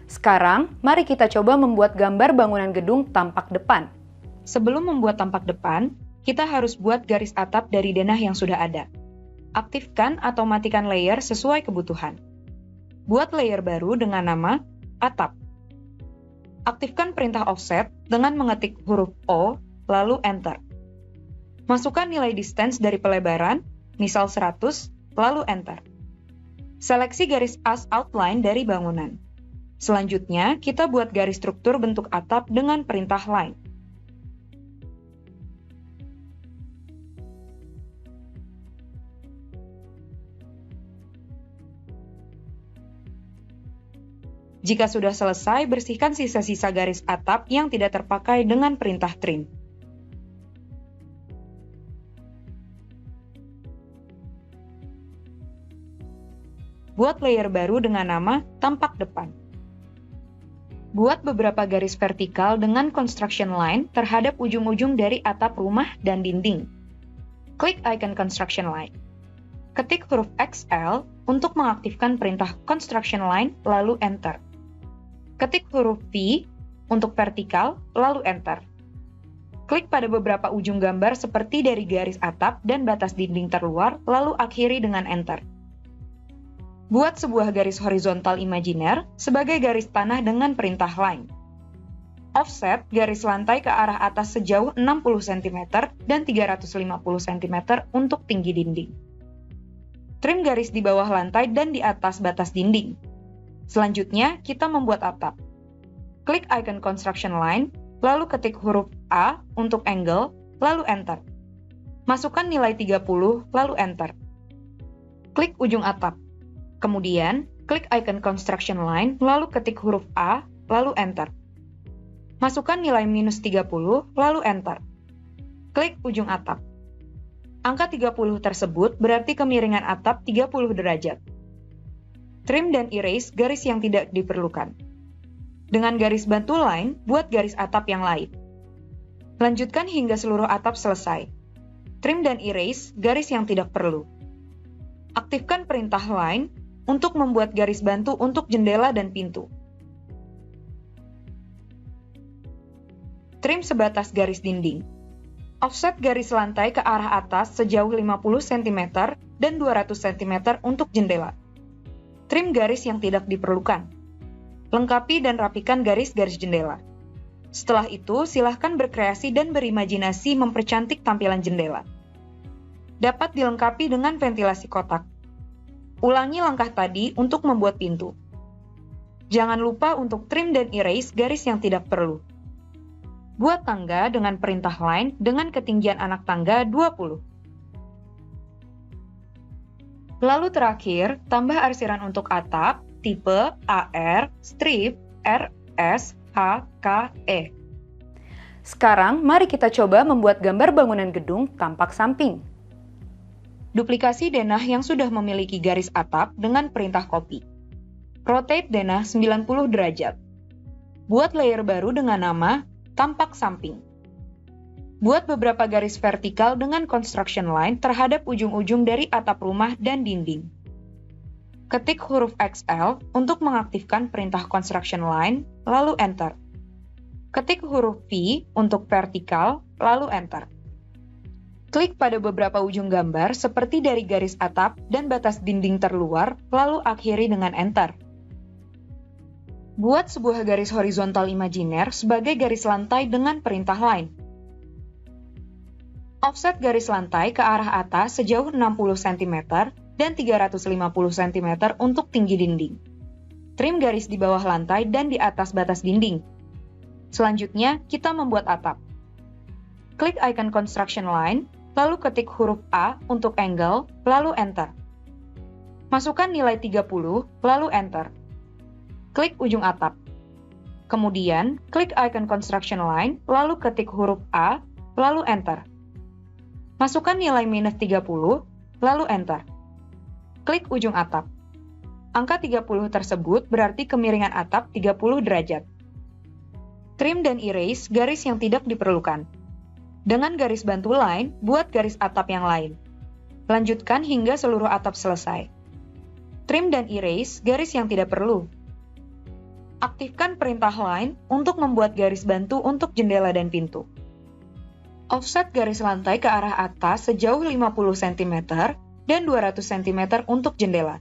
Sekarang, mari kita coba membuat gambar bangunan gedung tampak depan. Sebelum membuat tampak depan, kita harus buat garis atap dari denah yang sudah ada. Aktifkan atau matikan layer sesuai kebutuhan. Buat layer baru dengan nama atap. Aktifkan perintah offset dengan mengetik huruf O, lalu Enter. Masukkan nilai distance dari pelebaran, misal 100, lalu Enter. Seleksi garis as outline dari bangunan. Selanjutnya, kita buat garis struktur bentuk atap dengan perintah line. Jika sudah selesai, bersihkan sisa-sisa garis atap yang tidak terpakai dengan perintah trim. Buat layer baru dengan nama tampak depan. Buat beberapa garis vertikal dengan construction line terhadap ujung-ujung dari atap rumah dan dinding. Klik icon construction line. Ketik huruf XL untuk mengaktifkan perintah construction line, lalu Enter. Ketik huruf V untuk vertikal, lalu Enter. Klik pada beberapa ujung gambar seperti dari garis atap dan batas dinding terluar, lalu akhiri dengan Enter. Buat sebuah garis horizontal imajiner sebagai garis tanah dengan perintah line. Offset garis lantai ke arah atas sejauh 60 cm dan 350 cm untuk tinggi dinding. Trim garis di bawah lantai dan di atas batas dinding. Selanjutnya, kita membuat atap. Klik icon construction line, lalu ketik huruf A untuk angle, lalu Enter. Masukkan nilai 30, lalu Enter. Klik ujung atap. Kemudian, klik icon construction line, lalu ketik huruf A, lalu Enter. Masukkan nilai minus 30, lalu Enter. Klik ujung atap. Angka 30 tersebut berarti kemiringan atap 30 derajat. Trim dan erase garis yang tidak diperlukan. Dengan garis bantu line, buat garis atap yang lain. Lanjutkan hingga seluruh atap selesai. Trim dan erase garis yang tidak perlu. Aktifkan perintah line untuk membuat garis bantu untuk jendela dan pintu. Trim sebatas garis dinding. Offset garis lantai ke arah atas sejauh 50 cm dan 200 cm untuk jendela. Trim garis yang tidak diperlukan. Lengkapi dan rapikan garis-garis jendela. Setelah itu, silahkan berkreasi dan berimajinasi mempercantik tampilan jendela. Dapat dilengkapi dengan ventilasi kotak. Ulangi langkah tadi untuk membuat pintu. Jangan lupa untuk trim dan erase garis yang tidak perlu. Buat tangga dengan perintah line dengan ketinggian anak tangga 20. Lalu terakhir, tambah arsiran untuk atap, tipe AR, strip, RS, HKE. Sekarang, mari kita coba membuat gambar bangunan gedung tampak samping. Duplikasi denah yang sudah memiliki garis atap dengan perintah copy. Rotate denah 90 derajat. Buat layer baru dengan nama tampak samping. Buat beberapa garis vertikal dengan construction line terhadap ujung-ujung dari atap rumah dan dinding. Ketik huruf XL untuk mengaktifkan perintah construction line, lalu Enter. Ketik huruf V untuk vertikal, lalu Enter. Klik pada beberapa ujung gambar seperti dari garis atap dan batas dinding terluar, lalu akhiri dengan Enter. Buat sebuah garis horizontal imajiner sebagai garis lantai dengan perintah line. Offset garis lantai ke arah atas sejauh 60 cm dan 350 cm untuk tinggi dinding. Trim garis di bawah lantai dan di atas batas dinding. Selanjutnya, kita membuat atap. Klik icon construction line, lalu ketik huruf A untuk angle, lalu Enter. Masukkan nilai 30, lalu Enter. Klik ujung atap. Kemudian, klik icon construction line, lalu ketik huruf A, lalu Enter. Masukkan nilai minus 30, lalu Enter. Klik ujung atap. Angka 30 tersebut berarti kemiringan atap 30 derajat. Trim dan erase garis yang tidak diperlukan. Dengan garis bantu line, buat garis atap yang lain. Lanjutkan hingga seluruh atap selesai. Trim dan erase garis yang tidak perlu. Aktifkan perintah line untuk membuat garis bantu untuk jendela dan pintu. Offset garis lantai ke arah atas sejauh 50 cm dan 200 cm untuk jendela.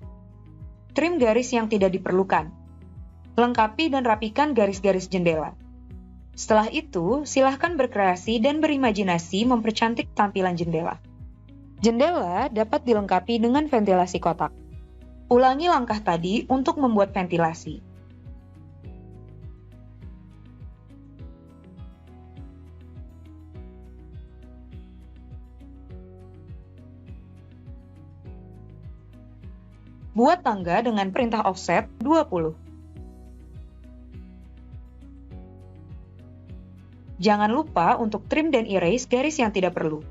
Trim garis yang tidak diperlukan. Lengkapi dan rapikan garis-garis jendela. Setelah itu, silahkan berkreasi dan berimajinasi mempercantik tampilan jendela. Jendela dapat dilengkapi dengan ventilasi kotak. Ulangi langkah tadi untuk membuat ventilasi. Buat tangga dengan perintah offset 20. Jangan lupa untuk trim dan erase garis yang tidak perlu.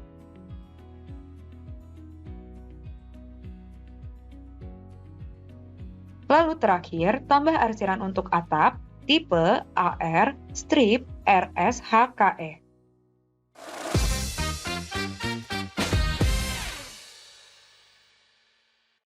Lalu terakhir, tambah arsiran untuk atap, tipe AR, strip, RS, HKE.